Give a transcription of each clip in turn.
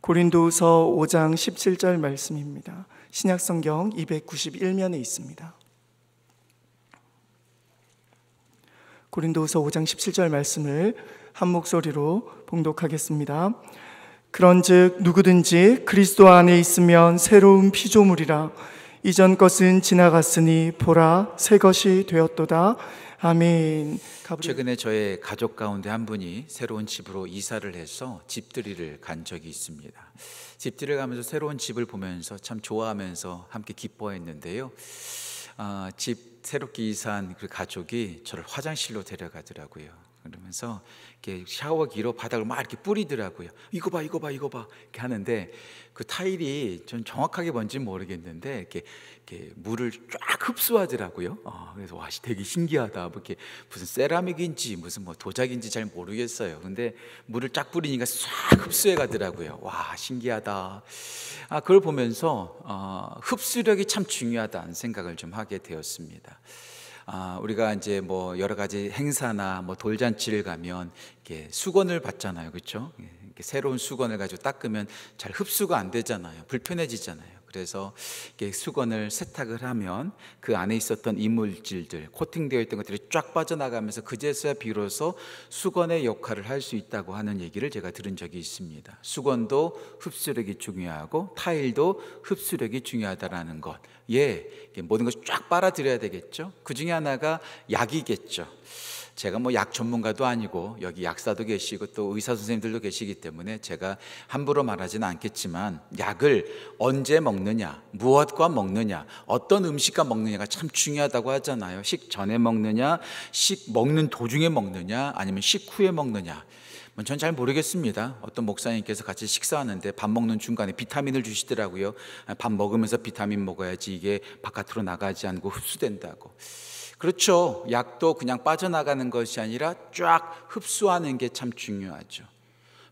고린도후서 5장 17절 말씀입니다. 신약성경 291면에 있습니다. 고린도후서 5장 17절 말씀을 한 목소리로 봉독하겠습니다. 그런즉 누구든지 그리스도 안에 있으면 새로운 피조물이라. 이전 것은 지나갔으니 보라 새 것이 되었도다. 아멘. 최근에 저의 가족 가운데 한 분이 새로운 집으로 이사를 해서 집들이를 간 적이 있습니다. 집들이를 가면서 새로운 집을 보면서 참 좋아하면서 함께 기뻐했는데요. 집 새롭게 이사한 그 가족이 저를 화장실로 데려가더라고요. 그러면서 이렇게 샤워기로 바닥을 막 이렇게 뿌리더라고요. 이거 봐, 이거 봐, 이거 봐. 이렇게 하는데 그 타일이 전 정확하게 뭔지는 모르겠는데 이렇게 물을 쫙 흡수하더라고요. 그래서 와, 되게 신기하다. 뭐 이렇게 무슨 세라믹인지 무슨 뭐 도자기인지 잘 모르겠어요. 근데 물을 쫙 뿌리니까 싹 흡수해 가더라고요. 와, 신기하다. 그걸 보면서 흡수력이 참 중요하다는 생각을 좀 하게 되었습니다. 우리가 이제 뭐 여러 가지 행사나 뭐 돌잔치를 가면 이렇게 수건을 받잖아요, 그렇죠? 이렇게 새로운 수건을 가지고 닦으면 잘 흡수가 안 되잖아요, 불편해지잖아요. 그래서 이렇게 수건을 세탁을 하면 그 안에 있었던 이물질들, 코팅되어 있던 것들이 쫙 빠져나가면서 그제서야 비로소 수건의 역할을 할 수 있다고 하는 얘기를 제가 들은 적이 있습니다. 수건도 흡수력이 중요하고 타일도 흡수력이 중요하다라는 것. 모든 것을 쫙 빨아들여야 되겠죠. 그 중에 하나가 약이겠죠. 제가 뭐 약 전문가도 아니고 여기 약사도 계시고 또 의사 선생님들도 계시기 때문에 제가 함부로 말하지는 않겠지만 약을 언제 먹느냐, 무엇과 먹느냐, 어떤 음식과 먹느냐가 참 중요하다고 하잖아요. 식 전에 먹느냐, 식 먹는 도중에 먹느냐, 아니면 식후에 먹느냐. 전 잘 모르겠습니다. 어떤 목사님께서 같이 식사하는데 밥 먹는 중간에 비타민을 주시더라고요. 밥 먹으면서 비타민 먹어야지 이게 바깥으로 나가지 않고 흡수된다고. 그렇죠. 약도 그냥 빠져나가는 것이 아니라 쫙 흡수하는 게 참 중요하죠.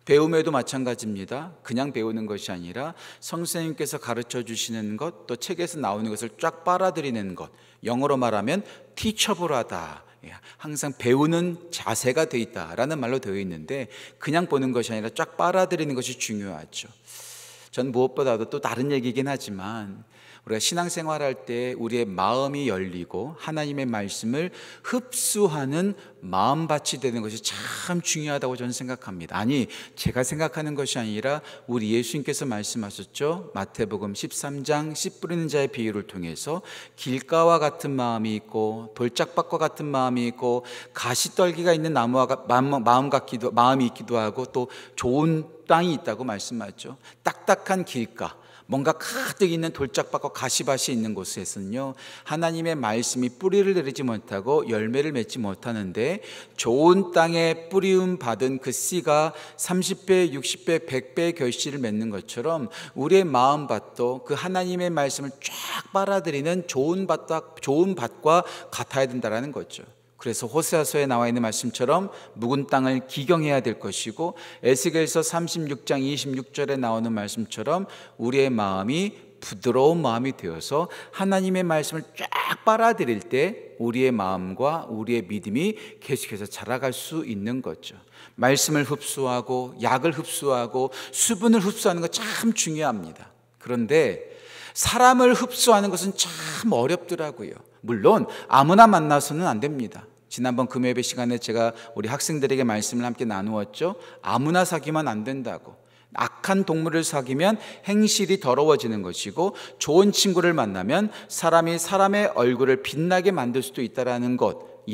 배움에도 마찬가지입니다. 그냥 배우는 것이 아니라 선생님께서 가르쳐 주시는 것, 또 책에서 나오는 것을 쫙 빨아들이는 것, 영어로 말하면 teachable하다, 항상 배우는 자세가 되어 있다라는 말로 되어 있는데 그냥 보는 것이 아니라 쫙 빨아들이는 것이 중요하죠. 전 무엇보다도 또 다른 얘기긴 하지만 우리가 신앙생활할 때 우리의 마음이 열리고 하나님의 말씀을 흡수하는 마음밭이 되는 것이 참 중요하다고 저는 생각합니다. 아니, 제가 생각하는 것이 아니라 우리 예수님께서 말씀하셨죠. 마태복음 13장 씨 뿌리는 자의 비유를 통해서 길가와 같은 마음이 있고 돌짝밭과 같은 마음이 있고 가시떨기가 있는 마음이 있기도 하고 또 좋은 땅이 있다고 말씀하죠. 딱딱한 길가, 뭔가 가득 있는 돌짝밭과 가시밭이 있는 곳에서는요, 하나님의 말씀이 뿌리를 내리지 못하고 열매를 맺지 못하는데 좋은 땅에 뿌리움 받은 그 씨가 30배, 60배, 100배의 결실을 맺는 것처럼 우리의 마음밭도 그 하나님의 말씀을 쫙 빨아들이는 좋은 밭과 같아야 된다는 거죠. 그래서 호세아서에 나와 있는 말씀처럼 묵은 땅을 기경해야 될 것이고, 에스겔서 36장 26절에 나오는 말씀처럼 우리의 마음이 부드러운 마음이 되어서 하나님의 말씀을 쫙 빨아들일 때 우리의 마음과 우리의 믿음이 계속해서 자라갈 수 있는 거죠. 말씀을 흡수하고 약을 흡수하고 수분을 흡수하는 거 참 중요합니다. 그런데 사람을 흡수하는 것은 참 어렵더라고요. 물론 아무나 만나서는 안 됩니다. 지난번 금요예배 시간에 제가 우리 학생들에게 말씀을 함께 나누었죠. 아무나 사귀면 안 된다고. 악한 동물을 사귀면 행실이 더러워지는 것이고, 좋은 친구를 만나면 사람이 사람의 얼굴을 빛나게 만들 수도 있다는 것.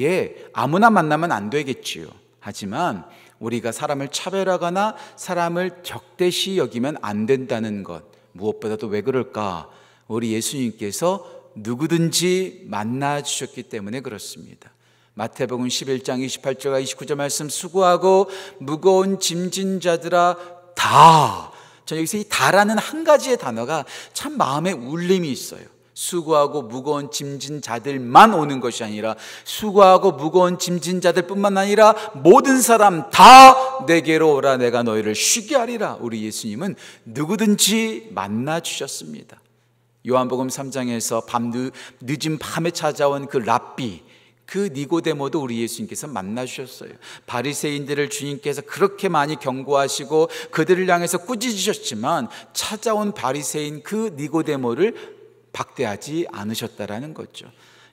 아무나 만나면 안 되겠지요. 하지만 우리가 사람을 차별하거나 사람을 적대시 여기면 안 된다는 것. 무엇보다도 왜 그럴까? 우리 예수님께서 누구든지 만나 주셨기 때문에 그렇습니다. 마태복음 11장 28절과 29절 말씀, 수고하고 무거운 짐진 자들아 다. 저 여기서 이 다라는 한 가지의 단어가 참 마음에 울림이 있어요. 수고하고 무거운 짐진 자들만 오는 것이 아니라 수고하고 무거운 짐진 자들뿐만 아니라 모든 사람 다 내게로 오라, 내가 너희를 쉬게 하리라. 우리 예수님은 누구든지 만나 주셨습니다. 요한복음 3장에서 늦은 밤에 찾아온 그 랍비, 그 니고데모도 우리 예수님께서 만나주셨어요. 바리새인들을 주님께서 그렇게 많이 경고하시고 그들을 향해서 꾸짖으셨지만 찾아온 바리새인 그 니고데모를 박대하지 않으셨다라는 거죠.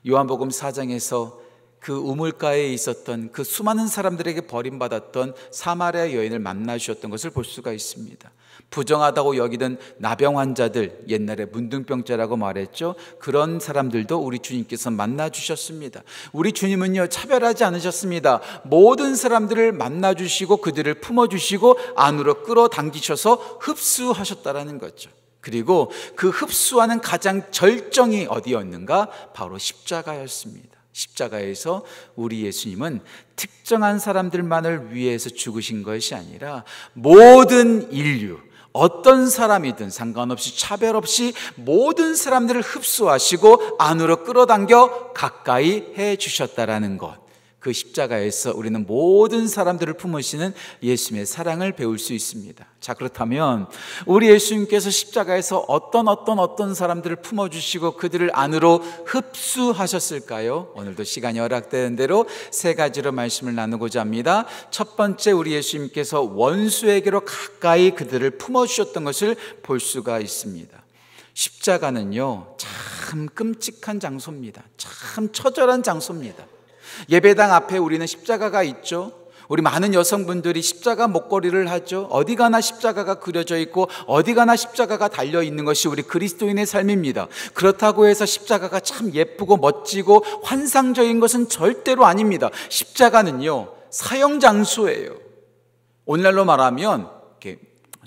요한복음 4장에서 그 우물가에 있었던 그 수많은 사람들에게 버림받았던 사마리아 여인을 만나 주셨던 것을 볼 수가 있습니다. 부정하다고 여기던 나병 환자들, 옛날에 문둥병자라고 말했죠. 그런 사람들도 우리 주님께서 만나 주셨습니다. 우리 주님은요, 차별하지 않으셨습니다. 모든 사람들을 만나 주시고 그들을 품어 주시고 안으로 끌어당기셔서 흡수하셨다라는 거죠. 그리고 그 흡수하는 가장 절정이 어디였는가? 바로 십자가였습니다. 십자가에서 우리 예수님은 특정한 사람들만을 위해서 죽으신 것이 아니라 모든 인류, 어떤 사람이든 상관없이 차별 없이 모든 사람들을 흡수하시고 안으로 끌어당겨 가까이 해 주셨다라는 것. 그 십자가에서 우리는 모든 사람들을 품으시는 예수님의 사랑을 배울 수 있습니다. 자, 그렇다면 우리 예수님께서 십자가에서 어떤 사람들을 품어주시고 그들을 안으로 흡수하셨을까요? 오늘도 시간이 허락되는 대로 세 가지로 말씀을 나누고자 합니다. 첫 번째, 우리 예수님께서 원수에게로 가까이 그들을 품어주셨던 것을 볼 수가 있습니다. 십자가는요, 참 끔찍한 장소입니다. 참 처절한 장소입니다. 예배당 앞에 우리는 십자가가 있죠. 우리 많은 여성분들이 십자가 목걸이를 하죠. 어디 가나 십자가가 그려져 있고 어디 가나 십자가가 달려 있는 것이 우리 그리스도인의 삶입니다. 그렇다고 해서 십자가가 참 예쁘고 멋지고 환상적인 것은 절대로 아닙니다. 십자가는요, 사형 장소예요. 오늘날로 말하면 이렇게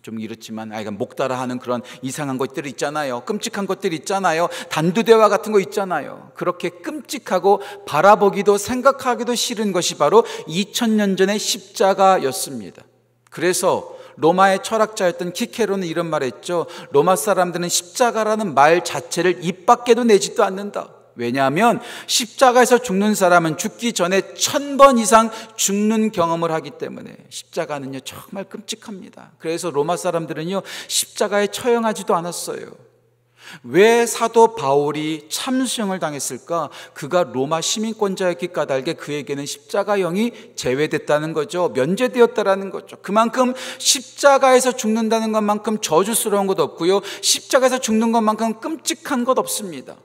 좀 이렇지만 목 따라 하는 그런 이상한 것들이 있잖아요. 끔찍한 것들이 있잖아요. 단두대화 같은 거 있잖아요. 그렇게 끔찍하고 바라보기도 생각하기도 싫은 것이 바로 2000년 전의 십자가였습니다. 그래서 로마의 철학자였던 키케로는 이런 말을 했죠. 로마 사람들은 십자가라는 말 자체를 입 밖에도 내지도 않는다. 왜냐하면 십자가에서 죽는 사람은 죽기 전에 1000번 이상 죽는 경험을 하기 때문에 십자가는요, 정말 끔찍합니다. 그래서 로마 사람들은요, 십자가에 처형하지도 않았어요. 왜 사도 바울이 참수형을 당했을까? 그가 로마 시민권자였기 까닭에 그에게는 십자가형이 제외됐다는 거죠. 면제되었다라는 거죠. 그만큼 십자가에서 죽는다는 것만큼 저주스러운 것 없고요, 십자가에서 죽는 것만큼 끔찍한 것 없습니다.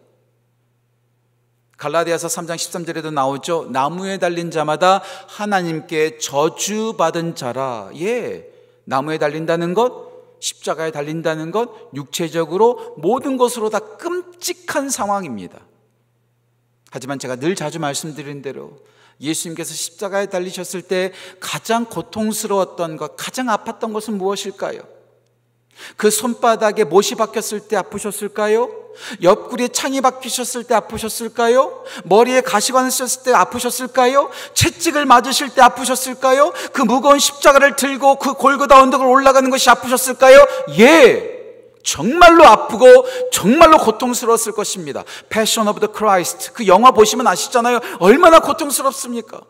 갈라디아서 3장 13절에도 나오죠. 나무에 달린 자마다 하나님께 저주받은 자라. 예, 나무에 달린다는 것, 십자가에 달린다는 것, 육체적으로 모든 것으로 다 끔찍한 상황입니다. 하지만 제가 늘 자주 말씀드린 대로 예수님께서 십자가에 달리셨을 때 가장 고통스러웠던 것, 가장 아팠던 것은 무엇일까요? 그 손바닥에 못이 박혔을 때 아프셨을까요? 옆구리에 창이 박히셨을 때 아프셨을까요? 머리에 가시관을 쓰셨을 때 아프셨을까요? 채찍을 맞으실 때 아프셨을까요? 그 무거운 십자가를 들고 그 골고다 언덕을 올라가는 것이 아프셨을까요? 예, 정말로 아프고 정말로 고통스러웠을 것입니다. Passion of the Christ, 그 영화 보시면 아시잖아요. 얼마나 고통스럽습니까?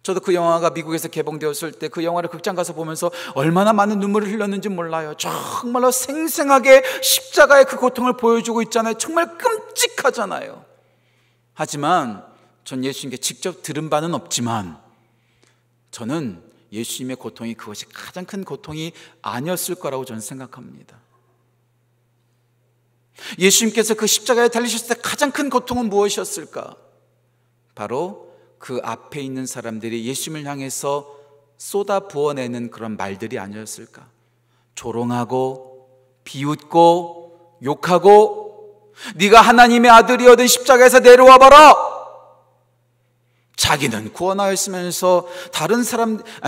저도 그 영화가 미국에서 개봉되었을 때 그 영화를 극장 가서 보면서 얼마나 많은 눈물을 흘렸는지 몰라요. 정말로 생생하게 십자가의 그 고통을 보여주고 있잖아요. 정말 끔찍하잖아요. 하지만 전 예수님께 직접 들은 바는 없지만 저는 예수님의 고통이 그것이 가장 큰 고통이 아니었을 거라고 저는 생각합니다. 예수님께서 그 십자가에 달리셨을 때 가장 큰 고통은 무엇이었을까? 바로 그 앞에 있는 사람들이 예수님을 향해서 쏟아 부어내는 그런 말들이 아니었을까? 조롱하고 비웃고 욕하고 네가 하나님의 아들이어든 십자가에서 내려와 봐라. 자기는 구원하였으면서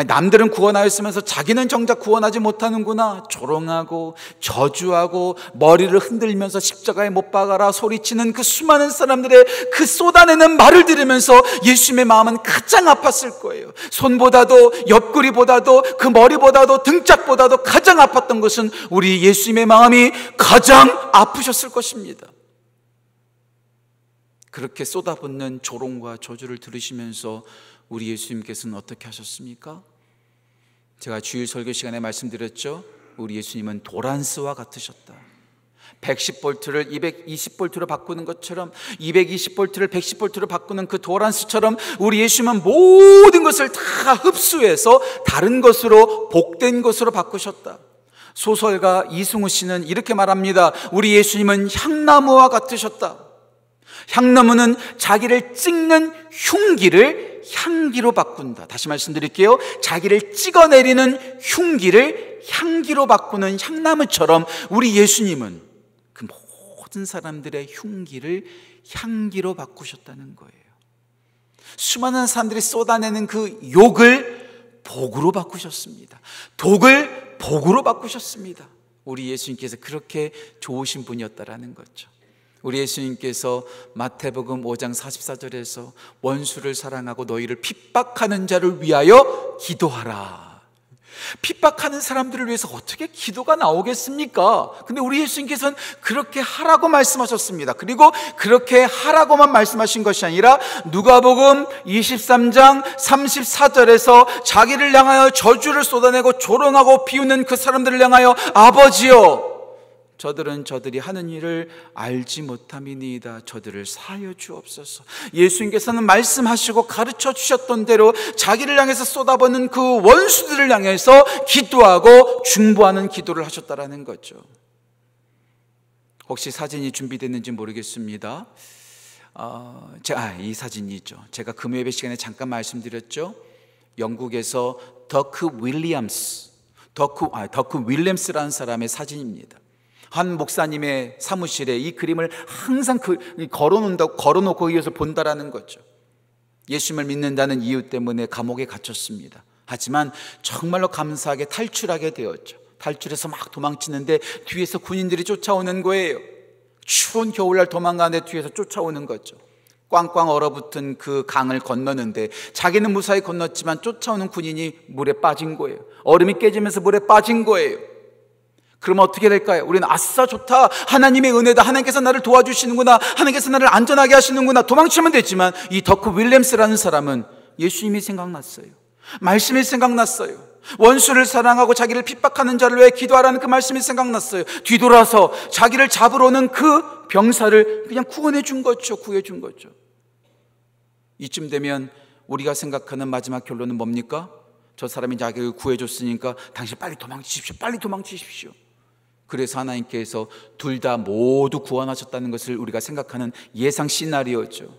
남들은 구원하였으면서 자기는 정작 구원하지 못하는구나. 조롱하고 저주하고 머리를 흔들면서 십자가에 못 박아라 소리치는 그 수많은 사람들의 그 쏟아내는 말을 들으면서 예수님의 마음은 가장 아팠을 거예요. 손보다도 옆구리보다도 그 머리보다도 등짝보다도 가장 아팠던 것은 우리 예수님의 마음이 가장 아프셨을 것입니다. 그렇게 쏟아붓는 조롱과 저주를 들으시면서 우리 예수님께서는 어떻게 하셨습니까? 제가 주일 설교 시간에 말씀드렸죠. 우리 예수님은 도란스와 같으셨다. 110볼트를 220볼트로 바꾸는 것처럼 220볼트를 110볼트로 바꾸는 그 도란스처럼 우리 예수님은 모든 것을 다 흡수해서 다른 것으로, 복된 것으로 바꾸셨다. 소설가 이승우 씨는 이렇게 말합니다. 우리 예수님은 향나무와 같으셨다. 향나무는 자기를 찍는 흉기를 향기로 바꾼다. 다시 말씀드릴게요. 자기를 찍어내리는 흉기를 향기로 바꾸는 향나무처럼 우리 예수님은 그 모든 사람들의 흉기를 향기로 바꾸셨다는 거예요. 수많은 사람들이 쏟아내는 그 욕을 복으로 바꾸셨습니다. 독을 복으로 바꾸셨습니다. 우리 예수님께서 그렇게 좋으신 분이었다라는 거죠. 우리 예수님께서 마태복음 5장 44절에서 원수를 사랑하고 너희를 핍박하는 자를 위하여 기도하라. 핍박하는 사람들을 위해서 어떻게 기도가 나오겠습니까? 근데 우리 예수님께서는 그렇게 하라고 말씀하셨습니다. 그리고 그렇게 하라고만 말씀하신 것이 아니라 누가복음 23장 34절에서 자기를 향하여 저주를 쏟아내고 조롱하고 비웃는 그 사람들을 향하여 아버지여, 저들은 저들이 하는 일을 알지 못함이니이다. 저들을 사하여 주옵소서. 예수님께서는 말씀하시고 가르쳐 주셨던 대로 자기를 향해서 쏟아붓는 그 원수들을 향해서 기도하고 중보하는 기도를 하셨다라는 거죠. 혹시 사진이 준비됐는지 모르겠습니다. 이 사진이 있죠. 제가 금요 예배 시간에 잠깐 말씀드렸죠. 영국에서 더크 윌리엄스라는 사람의 사진입니다. 한 목사님의 사무실에 이 그림을 항상 걸어놓고 이어서 본다라는 거죠. 예수님을 믿는다는 이유 때문에 감옥에 갇혔습니다. 하지만 정말로 감사하게 탈출하게 되었죠. 탈출해서 막 도망치는데 뒤에서 군인들이 쫓아오는 거예요. 추운 겨울날 도망가는데 뒤에서 쫓아오는 거죠. 꽝꽝 얼어붙은 그 강을 건너는데 자기는 무사히 건넜지만 쫓아오는 군인이 물에 빠진 거예요. 얼음이 깨지면서 물에 빠진 거예요. 그러면 어떻게 될까요? 우리는 아싸 좋다, 하나님의 은혜다, 하나님께서 나를 도와주시는구나, 하나님께서 나를 안전하게 하시는구나, 도망치면 됐지만 이 더크 윌리엄스라는 사람은 예수님이 생각났어요. 말씀이 생각났어요. 원수를 사랑하고 자기를 핍박하는 자를 위해 기도하라는 그 말씀이 생각났어요. 뒤돌아서 자기를 잡으러 오는 그 병사를 그냥 구원해 준 거죠. 구해 준 거죠. 이쯤 되면 우리가 생각하는 마지막 결론은 뭡니까? 저 사람이 자기를 구해줬으니까 당신 빨리 도망치십시오. 빨리 도망치십시오. 그래서 하나님께서 둘 다 모두 구원하셨다는 것을 우리가 생각하는 예상 시나리오죠.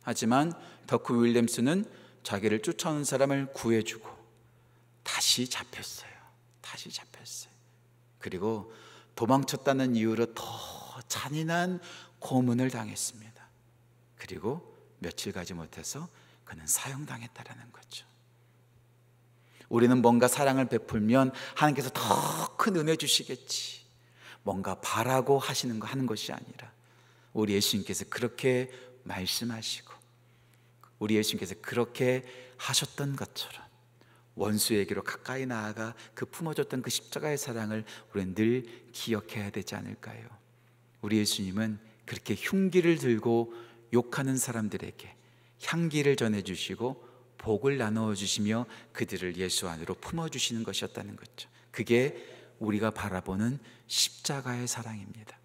하지만 더크 윌리엄스는 자기를 쫓아오는 사람을 구해주고 다시 잡혔어요. 그리고 도망쳤다는 이유로 더 잔인한 고문을 당했습니다. 그리고 며칠 가지 못해서 그는 사형당했다라는 거죠. 우리는 뭔가 사랑을 베풀면 하나님께서 더 큰 은혜 주시겠지, 뭔가 바라고 하는 것이 아니라 우리 예수님께서 그렇게 말씀하시고 우리 예수님께서 그렇게 하셨던 것처럼 원수에게로 가까이 나아가 그 품어줬던 그 십자가의 사랑을 우리는 늘 기억해야 되지 않을까요? 우리 예수님은 그렇게 흉기를 들고 욕하는 사람들에게 향기를 전해주시고 복을 나누어 주시며 그들을 예수 안으로 품어주시는 것이었다는 거죠. 그게 우리가 바라보는 십자가의 사랑입니다.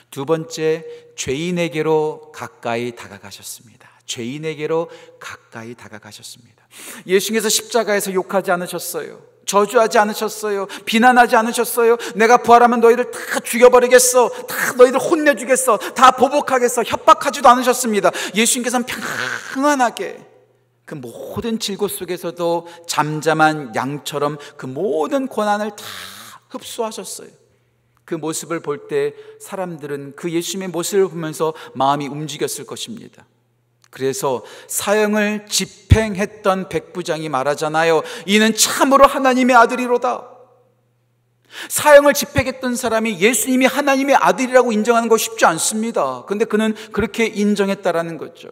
두 번째, 죄인에게로 가까이 다가가셨습니다. 예수님께서 십자가에서 욕하지 않으셨어요. 저주하지 않으셨어요. 비난하지 않으셨어요. 내가 부활하면 너희를 다 죽여버리겠어, 다 너희들 혼내주겠어, 다 보복하겠어, 협박하지도 않으셨습니다. 예수님께서는 평안하게 그 모든 질고 속에서도 잠잠한 양처럼 그 모든 고난을 다 흡수하셨어요. 그 모습을 볼 때 사람들은 그 예수님의 모습을 보면서 마음이 움직였을 것입니다. 그래서 사형을 집행했던 백부장이 말하잖아요. 이는 참으로 하나님의 아들이로다. 사형을 집행했던 사람이 예수님이 하나님의 아들이라고 인정하는 거 쉽지 않습니다. 그런데 그는 그렇게 인정했다라는 거죠.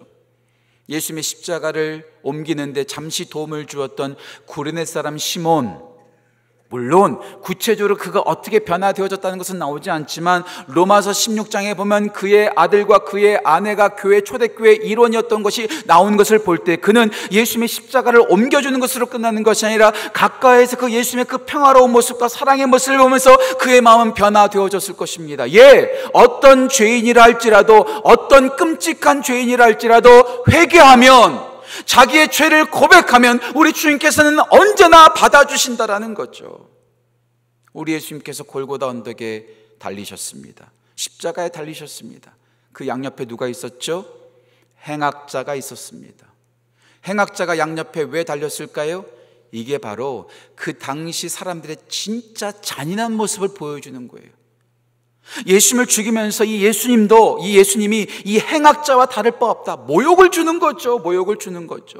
예수님의 십자가를 옮기는데 잠시 도움을 주었던 구레네 사람 시몬, 물론 구체적으로 그가 어떻게 변화되어졌다는 것은 나오지 않지만 로마서 16장에 보면 그의 아들과 그의 아내가 교회 초대교회 일원이었던 것이 나오는 것을 볼 때 그는 예수님의 십자가를 옮겨주는 것으로 끝나는 것이 아니라 가까이에서 그 예수님의 그 평화로운 모습과 사랑의 모습을 보면서 그의 마음은 변화되어졌을 것입니다. 어떤 죄인이라 할지라도, 어떤 끔찍한 죄인이라 할지라도 회개하면, 자기의 죄를 고백하면 우리 주님께서는 언제나 받아주신다라는 거죠. 우리 예수님께서 골고다 언덕에 달리셨습니다. 십자가에 달리셨습니다. 그 양옆에 누가 있었죠? 행악자가 있었습니다. 행악자가 양옆에 왜 달렸을까요? 이게 바로 그 당시 사람들의 진짜 잔인한 모습을 보여주는 거예요. 예수님을 죽이면서 이 예수님이 이 행악자와 다를 바 없다. 모욕을 주는 거죠. 모욕을 주는 거죠.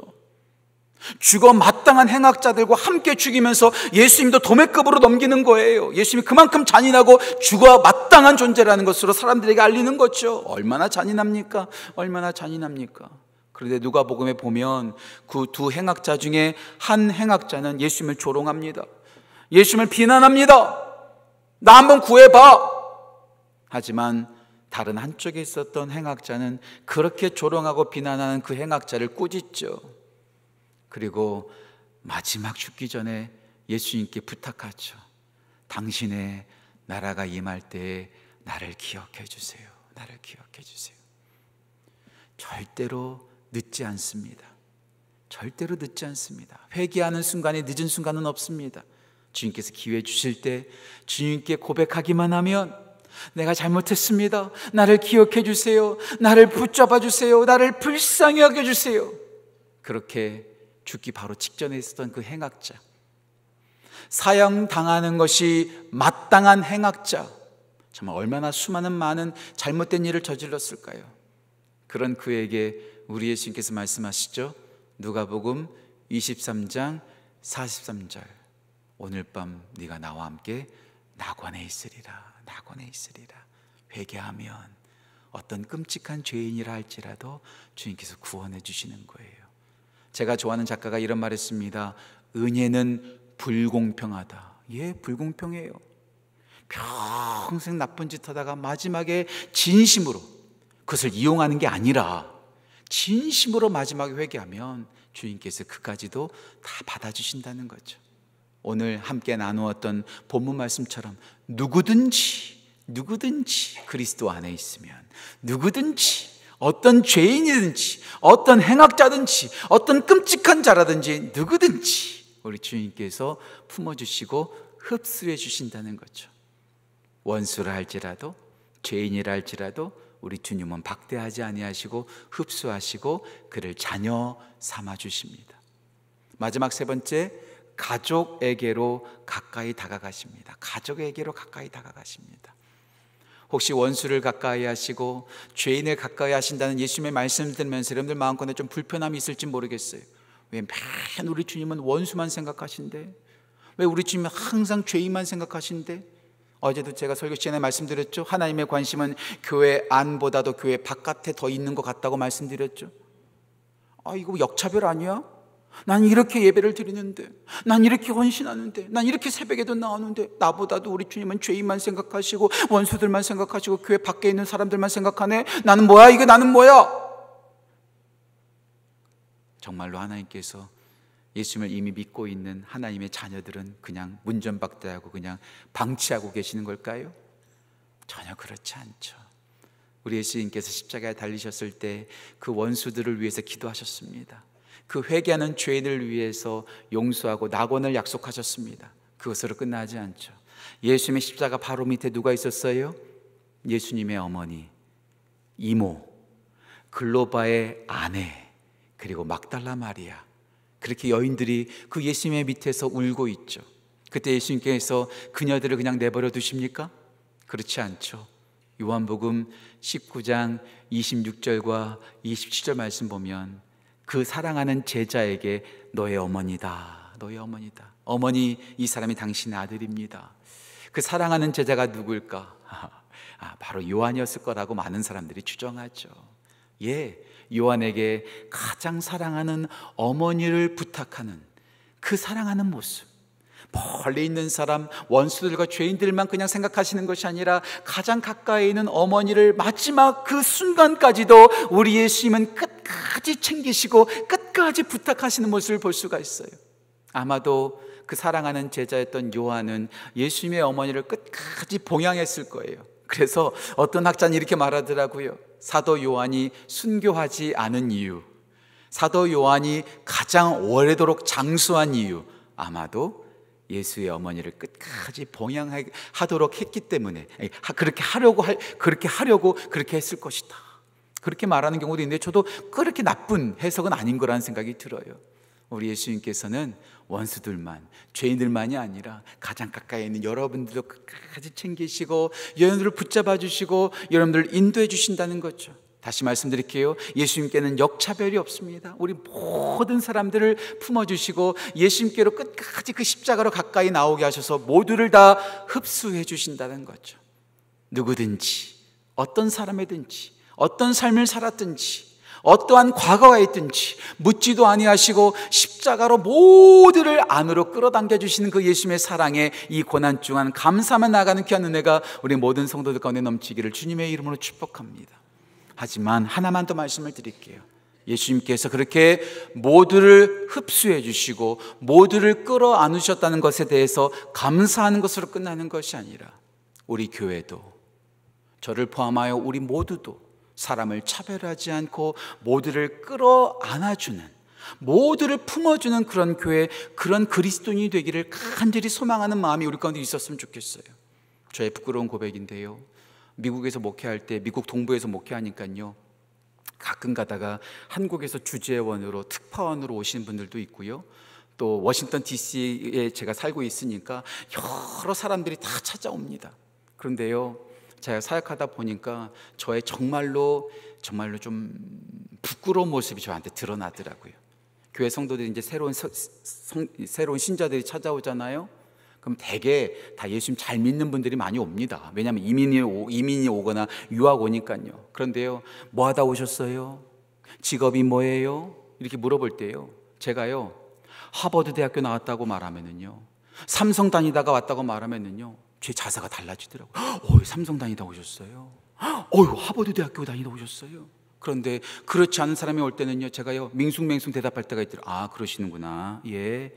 죽어 마땅한 행악자들과 함께 죽이면서 예수님도 도매급으로 넘기는 거예요. 예수님이 그만큼 잔인하고 죽어 마땅한 존재라는 것으로 사람들에게 알리는 거죠. 얼마나 잔인합니까? 얼마나 잔인합니까? 그런데 누가복음에 보면 그 두 행악자 중에 한 행악자는 예수님을 조롱합니다. 예수님을 비난합니다. 나 한번 구해봐. 하지만 다른 한쪽에 있었던 행악자는 그렇게 조롱하고 비난하는 그 행악자를 꾸짖죠. 그리고 마지막 죽기 전에 예수님께 부탁하죠. 당신의 나라가 임할 때에 나를 기억해 주세요. 나를 기억해 주세요. 절대로 늦지 않습니다. 절대로 늦지 않습니다. 회개하는 순간이 늦은 순간은 없습니다. 주님께서 기회 주실 때 주님께 고백하기만 하면 내가 잘못했습니다. 나를 기억해 주세요. 나를 붙잡아 주세요. 나를 불쌍히 여겨 주세요. 그렇게 죽기 바로 직전에 있었던 그 행악자, 사형당하는 것이 마땅한 행악자, 정말 얼마나 수많은 많은 잘못된 일을 저질렀을까요? 그런 그에게 우리 예수님께서 말씀하시죠. 누가복음 23장 43절, 오늘 밤 네가 나와 함께 낙원에 있으리라. 낙원에 있으리라. 회개하면 어떤 끔찍한 죄인이라 할지라도 주님께서 구원해 주시는 거예요. 제가 좋아하는 작가가 이런 말 했습니다. 은혜는 불공평하다. 불공평해요. 평생 나쁜 짓 하다가 마지막에 진심으로 그것을 이용하는 게 아니라 진심으로 마지막에 회개하면 주님께서 그까지도 다 받아주신다는 거죠. 오늘 함께 나누었던 본문 말씀처럼 누구든지 그리스도 안에 있으면, 누구든지 어떤 죄인이든지 어떤 행악자든지 어떤 끔찍한 자라든지 누구든지 우리 주님께서 품어주시고 흡수해 주신다는 거죠. 원수라 할지라도, 죄인이라 할지라도 우리 주님은 박대하지 아니하시고 흡수하시고 그를 자녀 삼아 주십니다. 마지막 세 번째, 가족에게로 가까이 다가가십니다. 가족에게로 가까이 다가가십니다. 혹시 원수를 가까이 하시고 죄인을 가까이 하신다는 예수님의 말씀 들으면서 여러분들 마음껏에 좀 불편함이 있을지 모르겠어요. 왜 맨 우리 주님은 원수만 생각하신대? 왜 우리 주님은 항상 죄인만 생각하신대? 어제도 제가 설교 시간에 말씀드렸죠. 하나님의 관심은 교회 안보다도 교회 바깥에 더 있는 것 같다고 말씀드렸죠. 이거 역차별 아니야? 난 이렇게 예배를 드리는데, 난 이렇게 헌신하는데, 난 이렇게 새벽에도 나오는데 나보다도 우리 주님은 죄인만 생각하시고 원수들만 생각하시고 교회 밖에 있는 사람들만 생각하네. 나는 뭐야? 이게 나는 뭐야? 정말로 하나님께서 예수님을 이미 믿고 있는 하나님의 자녀들은 그냥 문전박대하고 그냥 방치하고 계시는 걸까요? 전혀 그렇지 않죠. 우리 예수님께서 십자가에 달리셨을 때 그 원수들을 위해서 기도하셨습니다. 그 회개하는 죄인을 위해서 용서하고 낙원을 약속하셨습니다. 그것으로 끝나지 않죠. 예수님의 십자가 바로 밑에 누가 있었어요? 예수님의 어머니, 이모, 글로바의 아내, 그리고 막달라 마리아. 그렇게 여인들이 그 예수님의 밑에서 울고 있죠. 그때 예수님께서 그녀들을 그냥 내버려 두십니까? 그렇지 않죠. 요한복음 19장 26절과 27절 말씀 보면 그 사랑하는 제자에게 너의 어머니다, 너의 어머니다. 어머니, 이 사람이 당신의 아들입니다. 그 사랑하는 제자가 누굴까? 바로 요한이었을 거라고 많은 사람들이 추정하죠. 요한에게 가장 사랑하는 어머니를 부탁하는 그 사랑하는 모습, 멀리 있는 사람, 원수들과 죄인들만 그냥 생각하시는 것이 아니라 가장 가까이 있는 어머니를 마지막 그 순간까지도 우리 예수님은 끝까지 챙기시고 끝까지 부탁하시는 모습을 볼 수가 있어요. 아마도 그 사랑하는 제자였던 요한은 예수님의 어머니를 끝까지 봉양했을 거예요. 그래서 어떤 학자는 이렇게 말하더라고요. 사도 요한이 순교하지 않은 이유, 사도 요한이 가장 오래도록 장수한 이유, 아마도 예수의 어머니를 끝까지 봉양하도록 했기 때문에, 그렇게 하려고 그렇게 했을 것이다, 그렇게 말하는 경우도 있는데, 저도 그렇게 나쁜 해석은 아닌 거라는 생각이 들어요. 우리 예수님께서는 원수들만, 죄인들만이 아니라 가장 가까이 있는 여러분들도 끝까지 챙기시고 여러분들을 붙잡아 주시고 여러분들을 인도해 주신다는 거죠. 다시 말씀드릴게요. 예수님께는 역차별이 없습니다. 우리 모든 사람들을 품어주시고 예수님께로 끝까지 그 십자가로 가까이 나오게 하셔서 모두를 다 흡수해 주신다는 거죠. 누구든지, 어떤 사람이든지, 어떤 삶을 살았든지, 어떠한 과거가 있든지 묻지도 아니하시고 십자가로 모두를 안으로 끌어당겨 주시는 그 예수님의 사랑에 이 고난 중한 감사만 나가는 귀한 은혜가 우리 모든 성도들 가운데 넘치기를 주님의 이름으로 축복합니다. 하지만 하나만 더 말씀을 드릴게요. 예수님께서 그렇게 모두를 흡수해 주시고 모두를 끌어안으셨다는 것에 대해서 감사하는 것으로 끝나는 것이 아니라 우리 교회도, 저를 포함하여 우리 모두도 사람을 차별하지 않고 모두를 끌어안아주는, 모두를 품어주는 그런 교회, 그런 그리스도인이 되기를 간절히 소망하는 마음이 우리 가운데 있었으면 좋겠어요. 저의 부끄러운 고백인데요, 미국에서 목회할 때, 미국 동부에서 목회하니까요, 가끔 가다가 한국에서 주재원으로, 특파원으로 오시는 분들도 있고요, 또 워싱턴 DC에 제가 살고 있으니까 여러 사람들이 다 찾아옵니다. 그런데요, 제가 사역하다 보니까 저의 정말로 좀 부끄러운 모습이 저한테 드러나더라고요. 교회 성도들이 이제 새로운 신자들이 찾아오잖아요. 그럼 대개 다 예수님 잘 믿는 분들이 많이 옵니다. 왜냐하면 이민이 오거나 유학 오니까요. 그런데요, 뭐 하다 오셨어요? 직업이 뭐예요? 이렇게 물어볼 때요, 제가요, 하버드 대학교 나왔다고 말하면은요, 삼성 다니다가 왔다고 말하면은요, 제 자세가 달라지더라고요. 삼성 다니다 오셨어요? 하버드 대학교 다니다 오셨어요? 그런데 그렇지 않은 사람이 올 때는요, 제가요, 밍숭맹숭 대답할 때가 있더라고요. 아, 그러시는구나. 예.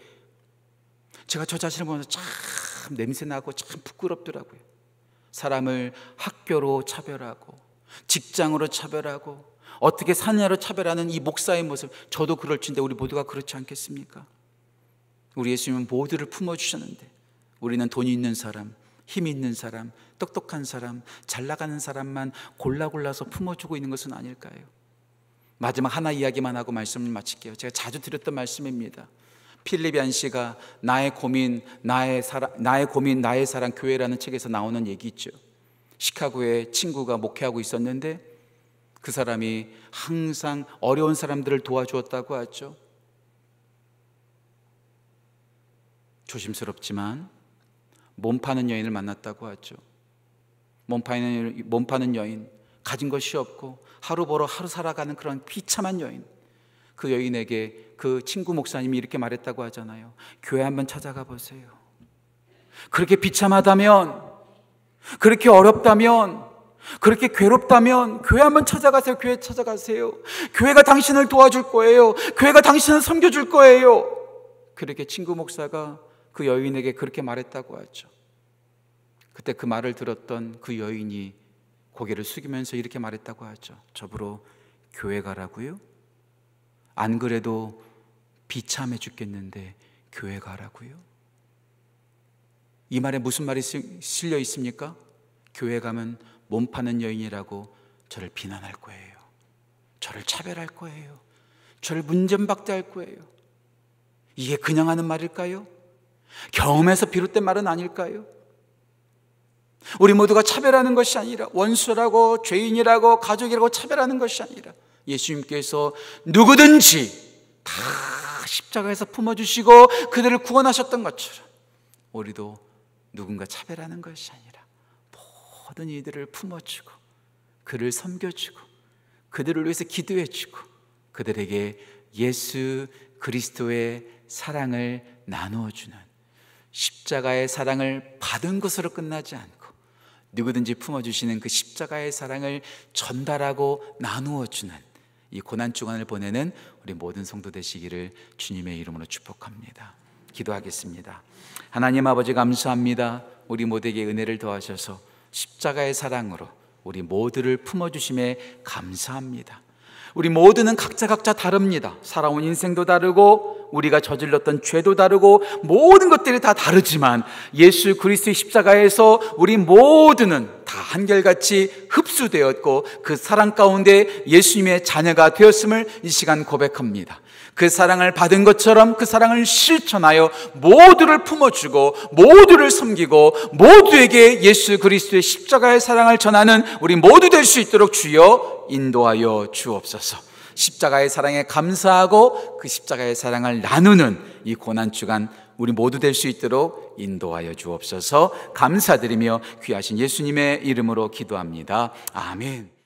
제가 저 자신을 보면서 참 냄새나고 참 부끄럽더라고요. 사람을 학교로 차별하고 직장으로 차별하고 어떻게 사느냐로 차별하는 이 목사의 모습, 저도 그럴진데 우리 모두가 그렇지 않겠습니까? 우리 예수님은 모두를 품어주셨는데 우리는 돈이 있는 사람, 힘이 있는 사람, 똑똑한 사람, 잘 나가는 사람만 골라서 품어주고 있는 것은 아닐까요? 마지막 하나 이야기만 하고 말씀을 마칠게요. 제가 자주 드렸던 말씀입니다. 필립 얀시가 나의 고민 나의 사랑 교회라는 책에서 나오는 얘기 있죠. 시카고에 친구가 목회하고 있었는데 그 사람이 항상 어려운 사람들을 도와주었다고 하죠. 조심스럽지만 몸 파는 여인을 만났다고 하죠. 몸 파는 여인, 가진 것이 없고 하루 벌어 하루 살아가는 그런 비참한 여인, 그 여인에게 그 친구 목사님이 이렇게 말했다고 하잖아요. 교회 한번 찾아가 보세요. 그렇게 비참하다면, 그렇게 어렵다면, 그렇게 괴롭다면 교회 한번 찾아가세요. 교회 찾아가세요. 교회가 당신을 도와줄 거예요. 교회가 당신을 섬겨줄 거예요. 그렇게 친구 목사가 그 여인에게 그렇게 말했다고 하죠. 그때 그 말을 들었던 그 여인이 고개를 숙이면서 이렇게 말했다고 하죠. 저보러 교회 가라고요? 안 그래도 비참해 죽겠는데 교회 가라고요? 이 말에 무슨 말이 실려 있습니까? 교회 가면 몸 파는 여인이라고 저를 비난할 거예요. 저를 차별할 거예요. 저를 문전박대할 거예요. 이게 그냥 하는 말일까요? 경험에서 비롯된 말은 아닐까요? 우리 모두가 차별하는 것이 아니라, 원수라고 죄인이라고 가족이라고 차별하는 것이 아니라, 예수님께서 누구든지 다 십자가에서 품어주시고 그들을 구원하셨던 것처럼 우리도 누군가 차별하는 것이 아니라 모든 이들을 품어주고 그를 섬겨주고 그들을 위해서 기도해주고 그들에게 예수 그리스도의 사랑을 나누어주는 십자가의 사랑을 받은 것으로 끝나지 않고 누구든지 품어주시는 그 십자가의 사랑을 전달하고 나누어 주는 이 고난주간을 보내는 우리 모든 성도 되시기를 주님의 이름으로 축복합니다. 기도하겠습니다. 하나님 아버지, 감사합니다. 우리 모두에게 은혜를 더하셔서 십자가의 사랑으로 우리 모두를 품어주심에 감사합니다. 우리 모두는 각자 다릅니다. 살아온 인생도 다르고 우리가 저질렀던 죄도 다르고 모든 것들이 다 다르지만 예수 그리스도의 십자가에서 우리 모두는 다 한결같이 흡수되었고 그 사랑 가운데 예수님의 자녀가 되었음을 이 시간 고백합니다. 그 사랑을 받은 것처럼 그 사랑을 실천하여 모두를 품어주고 모두를 섬기고 모두에게 예수 그리스도의 십자가의 사랑을 전하는 우리 모두 될 수 있도록 주여 인도하여 주옵소서. 십자가의 사랑에 감사하고 그 십자가의 사랑을 나누는 이 고난주간 우리 모두 될 수 있도록 인도하여 주옵소서. 감사드리며 귀하신 예수님의 이름으로 기도합니다. 아멘.